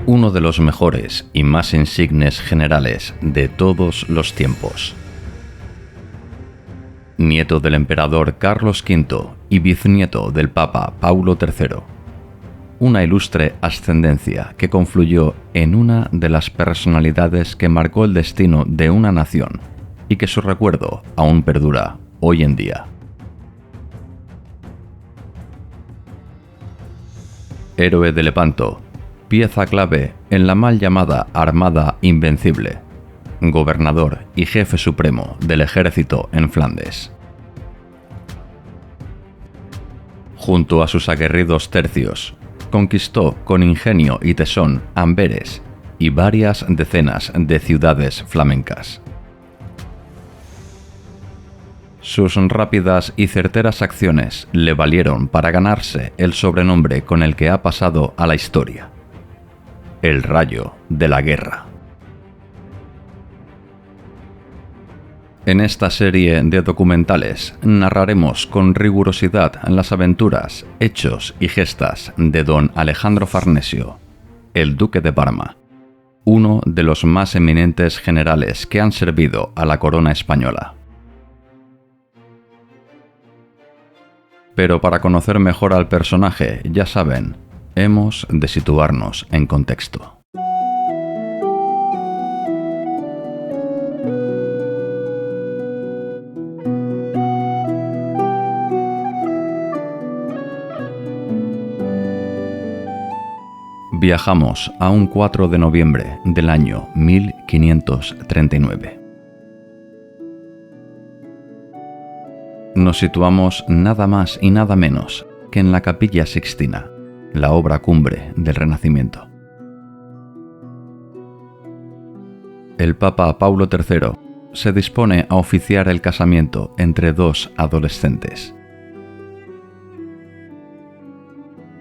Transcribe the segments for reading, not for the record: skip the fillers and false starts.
uno de los mejores y más insignes generales de todos los tiempos. Nieto del emperador Carlos V y bisnieto del Papa Paulo III. Una ilustre ascendencia que confluyó en una de las personalidades que marcó el destino de una nación y que su recuerdo aún perdura hoy en día. Héroe de Lepanto, pieza clave en la mal llamada Armada Invencible, gobernador y jefe supremo del ejército en Flandes. Junto a sus aguerridos tercios, conquistó con ingenio y tesón Amberes y varias decenas de ciudades flamencas. Sus rápidas y certeras acciones le valieron para ganarse el sobrenombre con el que ha pasado a la historia: el Rayo de la Guerra. En esta serie de documentales narraremos con rigurosidad las aventuras, hechos y gestas de don Alejandro Farnesio, el Duque de Parma, uno de los más eminentes generales que han servido a la corona española. Pero para conocer mejor al personaje, ya saben, hemos de situarnos en contexto. Viajamos a un 4 de noviembre del año 1539. Nos situamos nada más y nada menos que en la Capilla Sixtina, la obra cumbre del Renacimiento. El Papa Paulo III se dispone a oficiar el casamiento entre dos adolescentes.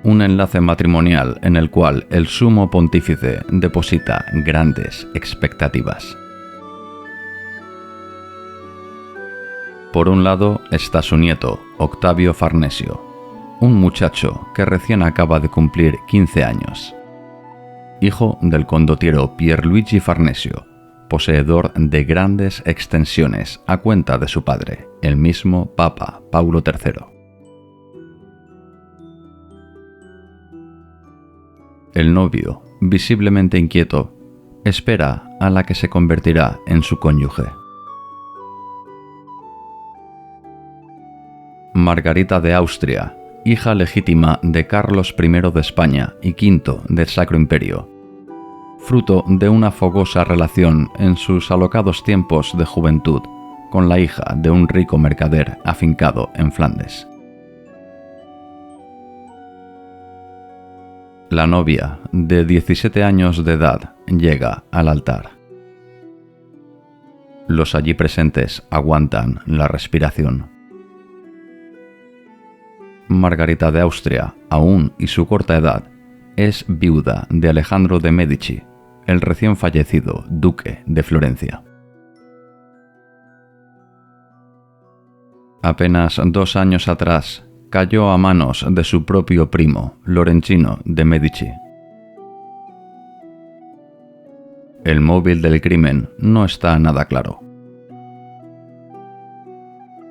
Un enlace matrimonial en el cual el sumo pontífice deposita grandes expectativas. Por un lado está su nieto, Octavio Farnesio, un muchacho que recién acaba de cumplir 15 años. Hijo del condottiero Pierluigi Farnesio, poseedor de grandes extensiones a cuenta de su padre, el mismo Papa Paulo III. El novio, visiblemente inquieto, espera a la que se convertirá en su cónyuge. Margarita de Austria, hija legítima de Carlos I de España y V del Sacro Imperio, fruto de una fogosa relación en sus alocados tiempos de juventud con la hija de un rico mercader afincado en Flandes. La novia, de 17 años de edad, llega al altar. Los allí presentes aguantan la respiración. Margarita de Austria, aún y su corta edad, es viuda de Alejandro de Medici, el recién fallecido duque de Florencia. Apenas 2 años atrás, cayó a manos de su propio primo, Lorenzino de Medici. El móvil del crimen no está nada claro.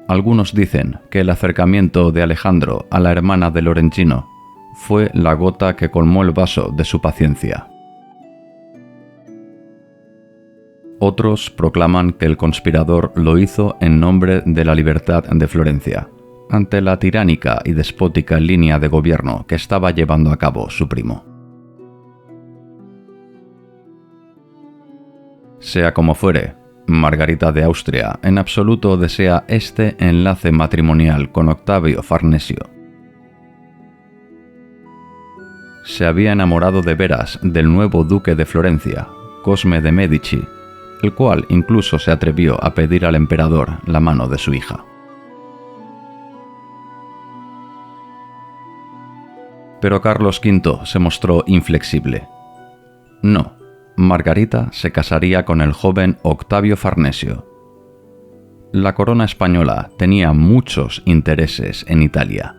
Algunos dicen que el acercamiento de Alejandro a la hermana de Lorenzino fue la gota que colmó el vaso de su paciencia. Otros proclaman que el conspirador lo hizo en nombre de la libertad de Florencia, ante la tiránica y despótica línea de gobierno que estaba llevando a cabo su primo. Sea como fuere, Margarita de Austria en absoluto desea este enlace matrimonial con Octavio Farnesio. Se había enamorado de veras del nuevo duque de Florencia, Cosme de Medici, el cual incluso se atrevió a pedir al emperador la mano de su hija. Pero Carlos V se mostró inflexible. No, Margarita se casaría con el joven Octavio Farnesio. La corona española tenía muchos intereses en Italia.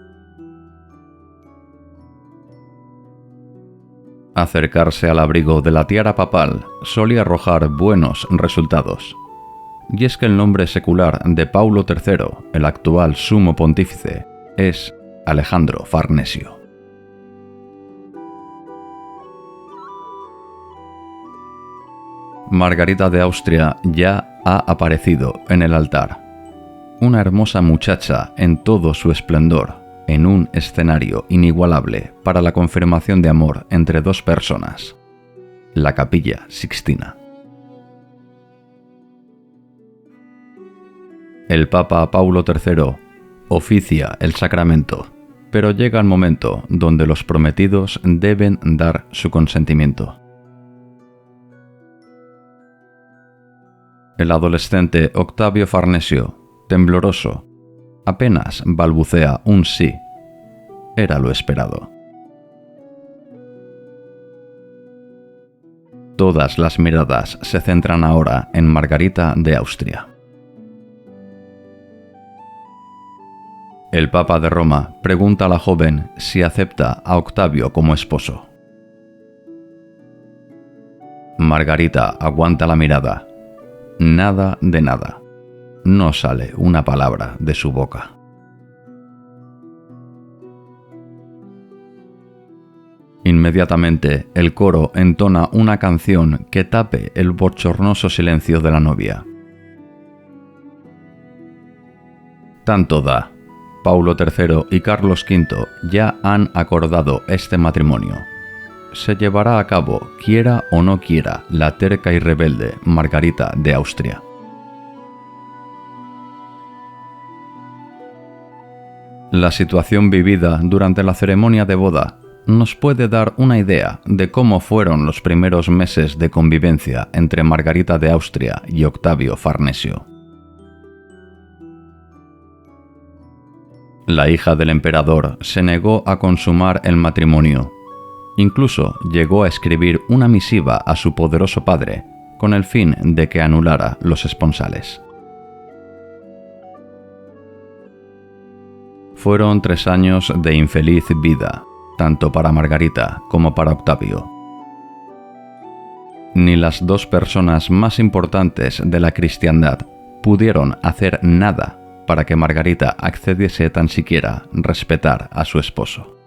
Acercarse al abrigo de la tiara papal solía arrojar buenos resultados. Y es que el nombre secular de Paulo III, el actual sumo pontífice, es Alejandro Farnesio. Margarita de Austria ya ha aparecido en el altar. Una hermosa muchacha en todo su esplendor, en un escenario inigualable para la confirmación de amor entre dos personas, la Capilla Sixtina. El Papa Paulo III oficia el sacramento, pero llega el momento donde los prometidos deben dar su consentimiento. El adolescente Octavio Farnesio, tembloroso, apenas balbucea un sí. Era lo esperado. Todas las miradas se centran ahora en Margarita de Austria. El Papa de Roma pregunta a la joven si acepta a Octavio como esposo. Margarita aguanta la mirada. Nada de nada. No sale una palabra de su boca. Inmediatamente el coro entona una canción que tape el bochornoso silencio de la novia. Tanto da. Paulo III y Carlos V ya han acordado este matrimonio. Se llevará a cabo, quiera o no quiera, la terca y rebelde Margarita de Austria. La situación vivida durante la ceremonia de boda nos puede dar una idea de cómo fueron los primeros meses de convivencia entre Margarita de Austria y Octavio Farnesio. La hija del emperador se negó a consumar el matrimonio. Incluso llegó a escribir una misiva a su poderoso padre con el fin de que anulara los esponsales. Fueron 3 años de infeliz vida, tanto para Margarita como para Octavio. Ni las dos personas más importantes de la cristiandad pudieron hacer nada para que Margarita accediese tan siquiera a respetar a su esposo.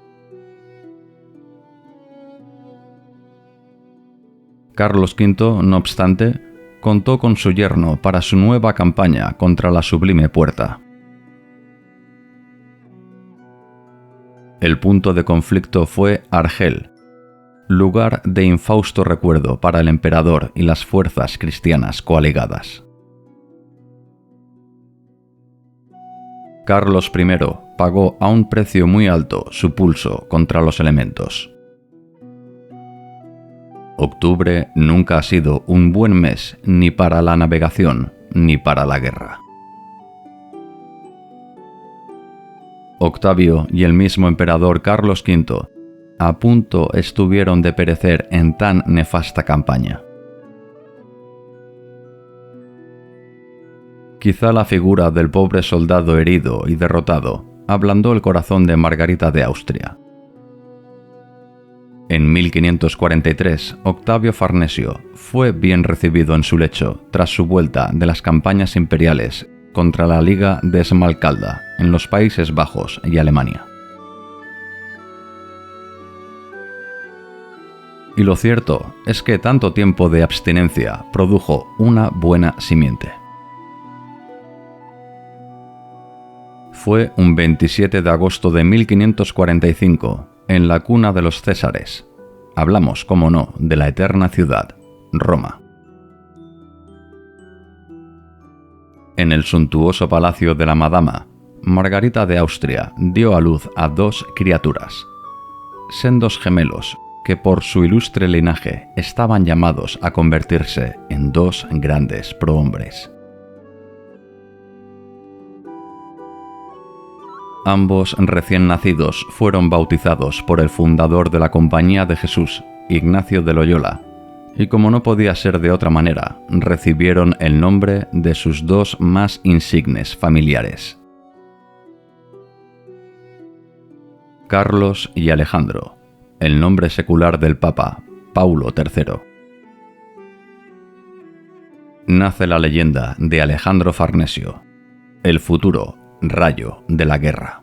Carlos V, no obstante, contó con su yerno para su nueva campaña contra la Sublime Puerta. El punto de conflicto fue Argel, lugar de infausto recuerdo para el emperador y las fuerzas cristianas coaligadas. Carlos I pagó a un precio muy alto su pulso contra los elementos. Octubre nunca ha sido un buen mes ni para la navegación ni para la guerra. Octavio y el mismo emperador Carlos V a punto estuvieron de perecer en tan nefasta campaña. Quizá la figura del pobre soldado herido y derrotado ablandó el corazón de Margarita de Austria. En 1543, Octavio Farnesio fue bien recibido en su lecho tras su vuelta de las campañas imperiales contra la Liga de Esmalcalda en los Países Bajos y Alemania. Y lo cierto es que tanto tiempo de abstinencia produjo una buena simiente. Fue un 27 de agosto de 1545, en la cuna de los Césares. Hablamos, como no, de la eterna ciudad, Roma. En el suntuoso palacio de la Madama, Margarita de Austria dio a luz a 2 criaturas, sendos gemelos que por su ilustre linaje estaban llamados a convertirse en 2 grandes prohombres. Ambos recién nacidos fueron bautizados por el fundador de la Compañía de Jesús, Ignacio de Loyola, y como no podía ser de otra manera, recibieron el nombre de sus 2 más insignes familiares, Carlos y Alejandro, el nombre secular del Papa, Paulo III. Nace la leyenda de Alejandro Farnesio, el futuro rayo de la guerra.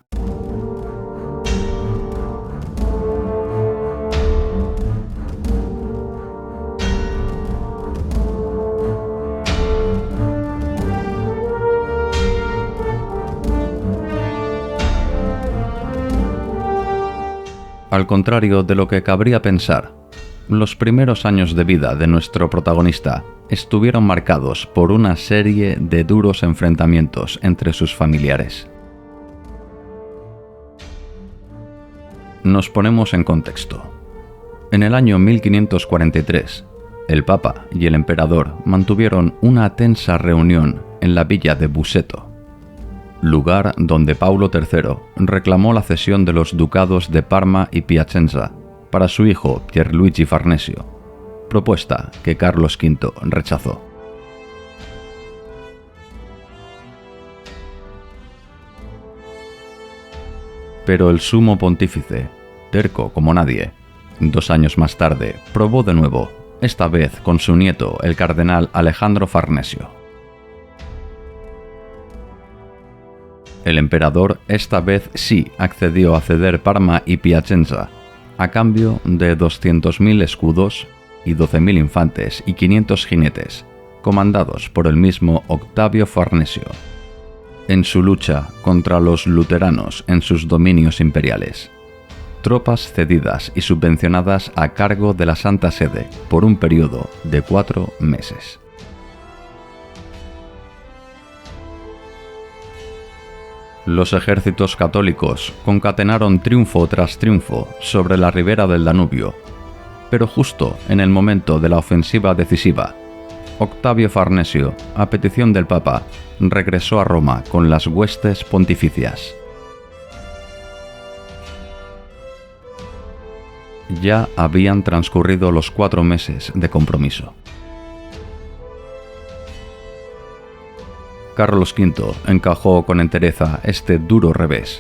Al contrario de lo que cabría pensar, los primeros años de vida de nuestro protagonista estuvieron marcados por una serie de duros enfrentamientos entre sus familiares. Nos ponemos en contexto. En el año 1543, el Papa y el Emperador mantuvieron una tensa reunión en la villa de Busseto, lugar donde Paulo III reclamó la cesión de los ducados de Parma y Piacenza para su hijo Pierluigi Farnesio, propuesta que Carlos V rechazó. Pero el sumo pontífice, terco como nadie, 2 años más tarde probó de nuevo, esta vez con su nieto, el cardenal Alejandro Farnesio. El emperador esta vez sí accedió a ceder Parma y Piacenza, a cambio de 200.000 escudos y 12.000 infantes y 500 jinetes, comandados por el mismo Octavio Farnesio, en su lucha contra los luteranos en sus dominios imperiales. Tropas cedidas y subvencionadas a cargo de la Santa Sede por un periodo de 4 meses. Los ejércitos católicos concatenaron triunfo tras triunfo sobre la ribera del Danubio, pero justo en el momento de la ofensiva decisiva, Octavio Farnesio, a petición del Papa, regresó a Roma con las huestes pontificias. Ya habían transcurrido los 4 meses de compromiso. Carlos V encajó con entereza este duro revés,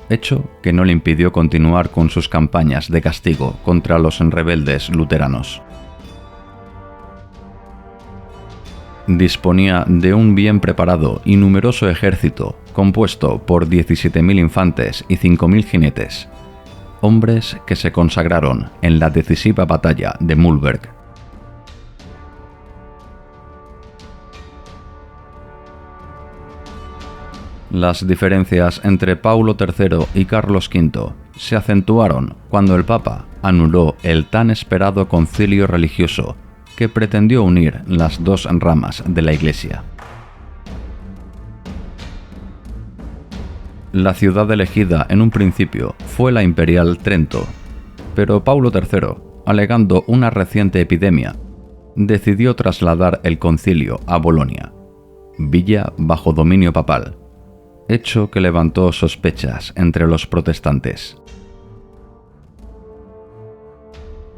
hecho que no le impidió continuar con sus campañas de castigo contra los rebeldes luteranos. Disponía de un bien preparado y numeroso ejército compuesto por 17.000 infantes y 5.000 jinetes, hombres que se consagraron en la decisiva batalla de Mühlberg. Las diferencias entre Paulo III y Carlos V se acentuaron cuando el Papa anuló el tan esperado concilio religioso que pretendió unir las 2 ramas de la Iglesia. La ciudad elegida en un principio fue la imperial Trento, pero Paulo III, alegando una reciente epidemia, decidió trasladar el concilio a Bolonia, villa bajo dominio papal, hecho que levantó sospechas entre los protestantes.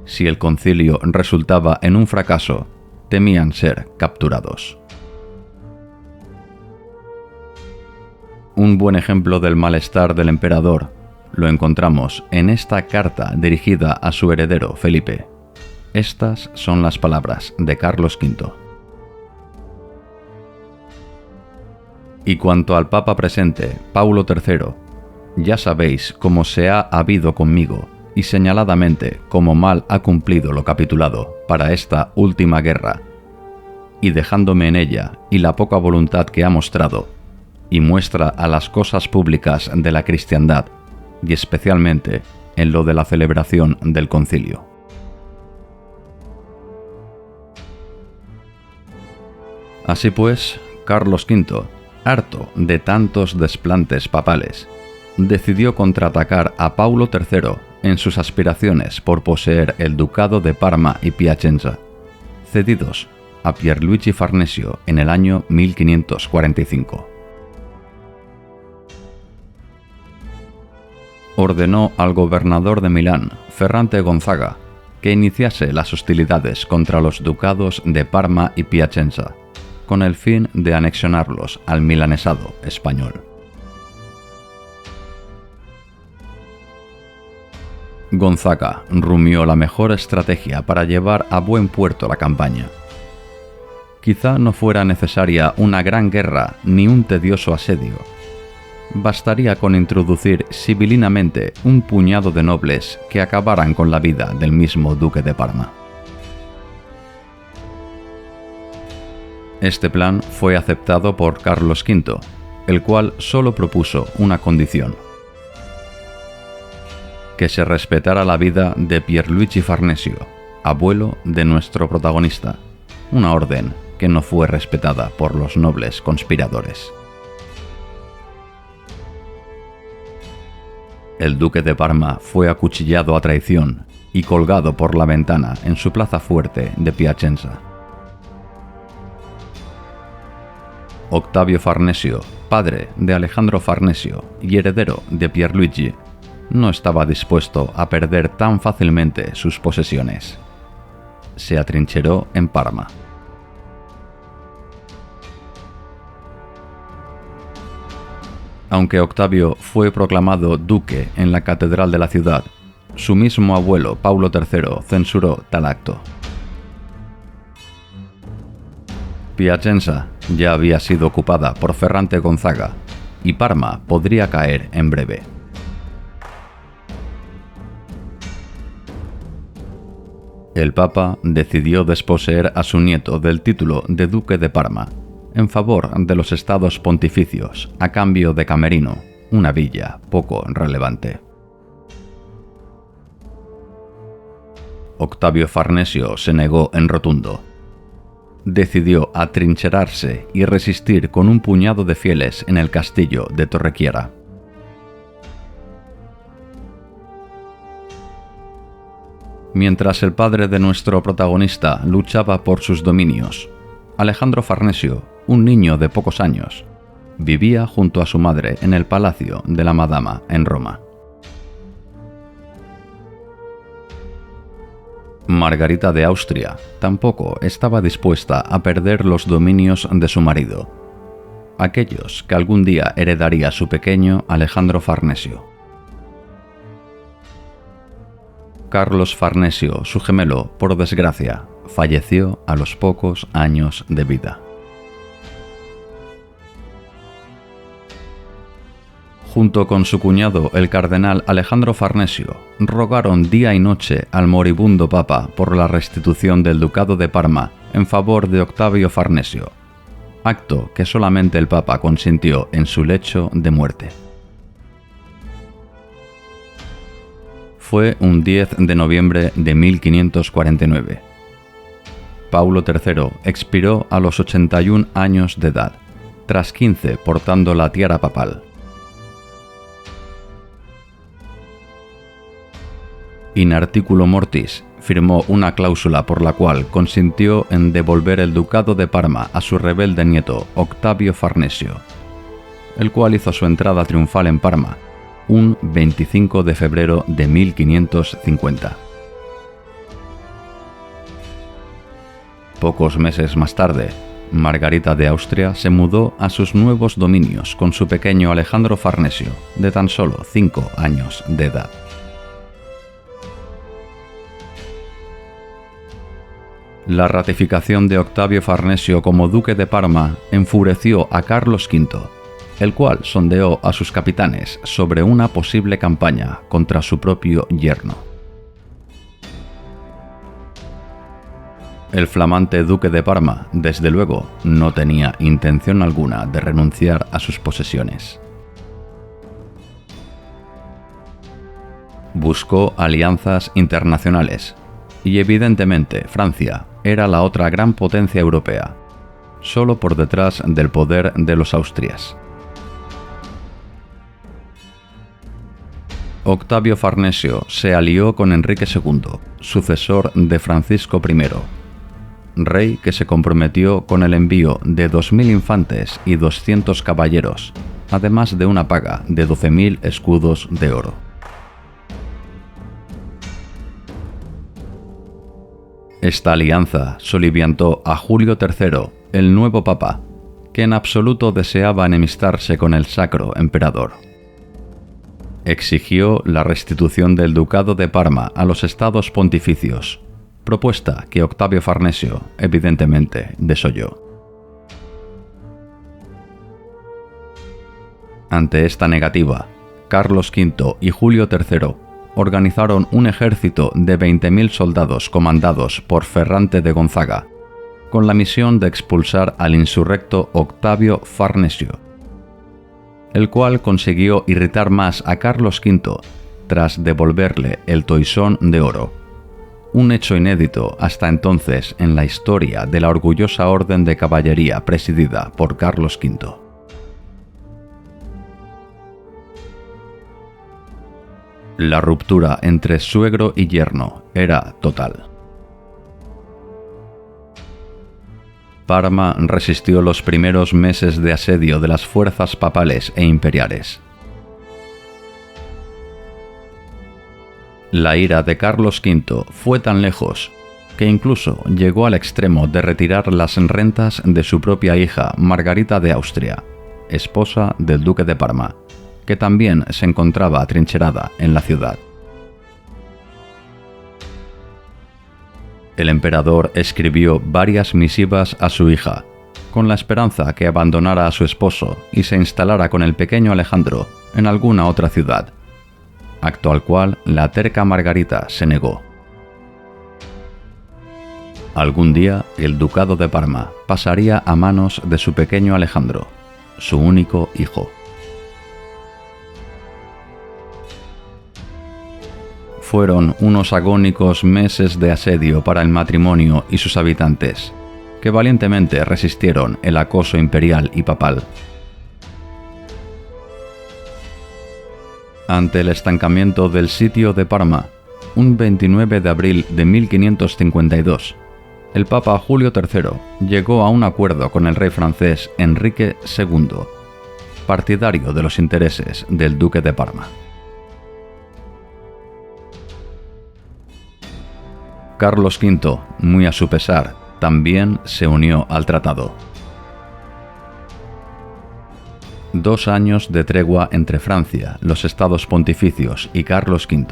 Si el concilio resultaba en un fracaso, temían ser capturados. Un buen ejemplo del malestar del emperador lo encontramos en esta carta dirigida a su heredero Felipe. Estas son las palabras de Carlos V. Y cuanto al Papa presente, Paulo III, ya sabéis cómo se ha habido conmigo y señaladamente cómo mal ha cumplido lo capitulado para esta última guerra, y dejándome en ella y la poca voluntad que ha mostrado, y muestra a las cosas públicas de la cristiandad, y especialmente en lo de la celebración del concilio. Así pues, Carlos V, harto de tantos desplantes papales, decidió contraatacar a Paulo III en sus aspiraciones por poseer el ducado de Parma y Piacenza, cedidos a Pierluigi Farnesio en el año 1545. Ordenó al gobernador de Milán, Ferrante Gonzaga, que iniciase las hostilidades contra los ducados de Parma y Piacenza, con el fin de anexionarlos al milanesado español. Gonzaga rumió la mejor estrategia para llevar a buen puerto la campaña. Quizá no fuera necesaria una gran guerra ni un tedioso asedio. Bastaría con introducir sibilinamente un puñado de nobles que acabaran con la vida del mismo duque de Parma. Este plan fue aceptado por Carlos V, el cual solo propuso una condición: que se respetara la vida de Pierluigi Farnesio, abuelo de nuestro protagonista, una orden que no fue respetada por los nobles conspiradores. El duque de Parma fue acuchillado a traición y colgado por la ventana en su plaza fuerte de Piacenza. Octavio Farnesio, padre de Alejandro Farnesio y heredero de Pierluigi, no estaba dispuesto a perder tan fácilmente sus posesiones. Se atrincheró en Parma. Aunque Octavio fue proclamado duque en la catedral de la ciudad, su mismo abuelo Paulo III censuró tal acto. Piacenza ya había sido ocupada por Ferrante Gonzaga y Parma podría caer en breve. El Papa decidió desposeer a su nieto del título de duque de Parma en favor de los estados pontificios a cambio de Camerino, una villa poco relevante. Octavio Farnesio se negó en rotundo. Decidió atrincherarse y resistir con un puñado de fieles en el castillo de Torrechiera. Mientras el padre de nuestro protagonista luchaba por sus dominios, Alejandro Farnesio, un niño de pocos años, vivía junto a su madre en el Palacio de la Madama en Roma. Margarita de Austria tampoco estaba dispuesta a perder los dominios de su marido, aquellos que algún día heredaría su pequeño Alejandro Farnesio. Carlos Farnesio, su gemelo, por desgracia, falleció a los pocos años de vida. Junto con su cuñado, el cardenal Alejandro Farnesio, rogaron día y noche al moribundo papa por la restitución del ducado de Parma en favor de Octavio Farnesio, acto que solamente el papa consintió en su lecho de muerte. Fue un 10 de noviembre de 1549. Paulo III expiró a los 81 años de edad, tras 15 portando la tiara papal. In articulo mortis firmó una cláusula por la cual consintió en devolver el ducado de Parma a su rebelde nieto Octavio Farnesio, el cual hizo su entrada triunfal en Parma un 25 de febrero de 1550. Pocos meses más tarde, Margarita de Austria se mudó a sus nuevos dominios con su pequeño Alejandro Farnesio, de tan solo 5 años de edad. La ratificación de Octavio Farnesio como duque de Parma enfureció a Carlos V, el cual sondeó a sus capitanes sobre una posible campaña contra su propio yerno. El flamante duque de Parma, desde luego, no tenía intención alguna de renunciar a sus posesiones. Buscó alianzas internacionales, y evidentemente Francia era la otra gran potencia europea, solo por detrás del poder de los Austrias. Octavio Farnesio se alió con Enrique II, sucesor de Francisco I, rey que se comprometió con el envío de 2000 infantes y 200 caballeros, además de una paga de 12.000 escudos de oro. Esta alianza soliviantó a Julio III, el nuevo papa, que en absoluto deseaba enemistarse con el sacro emperador. Exigió la restitución del Ducado de Parma a los estados pontificios, propuesta que Octavio Farnesio, evidentemente, desoyó. Ante esta negativa, Carlos V y Julio III organizaron un ejército de 20.000 soldados comandados por Ferrante de Gonzaga, con la misión de expulsar al insurrecto Octavio Farnesio, el cual consiguió irritar más a Carlos V tras devolverle el toisón de oro, un hecho inédito hasta entonces en la historia de la orgullosa orden de caballería presidida por Carlos V. La ruptura entre suegro y yerno era total. Parma resistió los primeros meses de asedio de las fuerzas papales e imperiales. La ira de Carlos V fue tan lejos que incluso llegó al extremo de retirar las rentas de su propia hija Margarita de Austria, esposa del duque de Parma, que también se encontraba atrincherada en la ciudad. El emperador escribió varias misivas a su hija, con la esperanza que abandonara a su esposo y se instalara con el pequeño Alejandro en alguna otra ciudad, acto al cual la terca Margarita se negó. Algún día el ducado de Parma pasaría a manos de su pequeño Alejandro, su único hijo. Fueron unos agónicos meses de asedio para el matrimonio y sus habitantes, que valientemente resistieron el acoso imperial y papal. Ante el estancamiento del sitio de Parma, un 29 de abril de 1552, el Papa Julio III llegó a un acuerdo con el rey francés Enrique II, partidario de los intereses del duque de Parma. Carlos V, muy a su pesar, también se unió al tratado. 2 años de tregua entre Francia, los estados pontificios y Carlos V.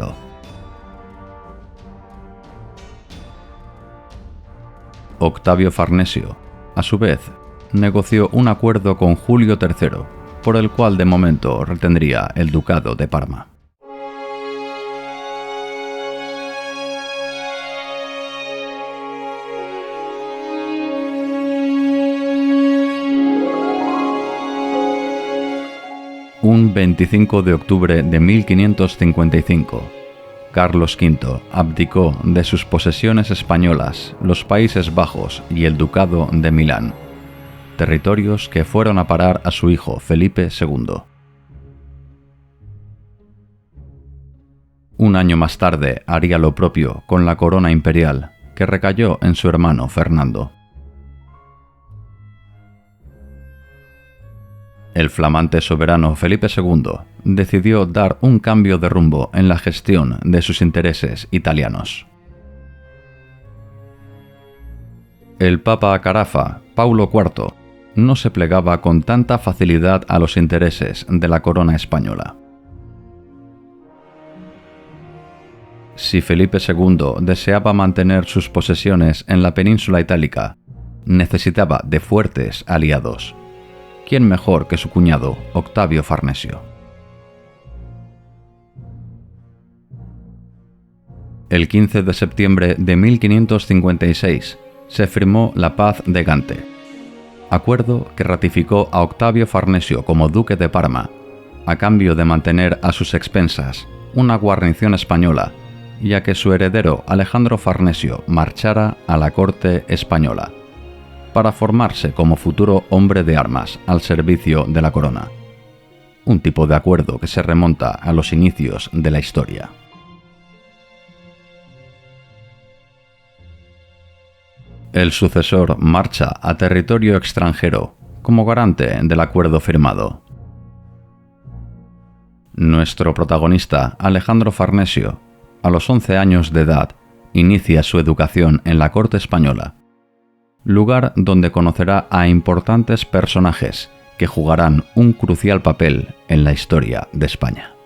Octavio Farnesio, a su vez, negoció un acuerdo con Julio III, por el cual de momento retendría el ducado de Parma. Un 25 de octubre de 1555, Carlos V abdicó de sus posesiones españolas, los Países Bajos y el Ducado de Milán, territorios que fueron a parar a su hijo Felipe II. Un año más tarde haría lo propio con la corona imperial, que recayó en su hermano Fernando. El flamante soberano Felipe II decidió dar un cambio de rumbo en la gestión de sus intereses italianos. El Papa Carafa, Paulo IV, no se plegaba con tanta facilidad a los intereses de la corona española. Si Felipe II deseaba mantener sus posesiones en la península itálica, necesitaba de fuertes aliados. ¿Quién mejor que su cuñado, Octavio Farnesio? El 15 de septiembre de 1556 se firmó la Paz de Gante, acuerdo que ratificó a Octavio Farnesio como duque de Parma, a cambio de mantener a sus expensas una guarnición española, ya que su heredero Alejandro Farnesio marchara a la corte española, para formarse como futuro hombre de armas al servicio de la corona. Un tipo de acuerdo que se remonta a los inicios de la historia. El sucesor marcha a territorio extranjero como garante del acuerdo firmado. Nuestro protagonista, Alejandro Farnesio, a los 11 años de edad, inicia su educación en la corte española, lugar donde conocerá a importantes personajes que jugarán un crucial papel en la historia de España.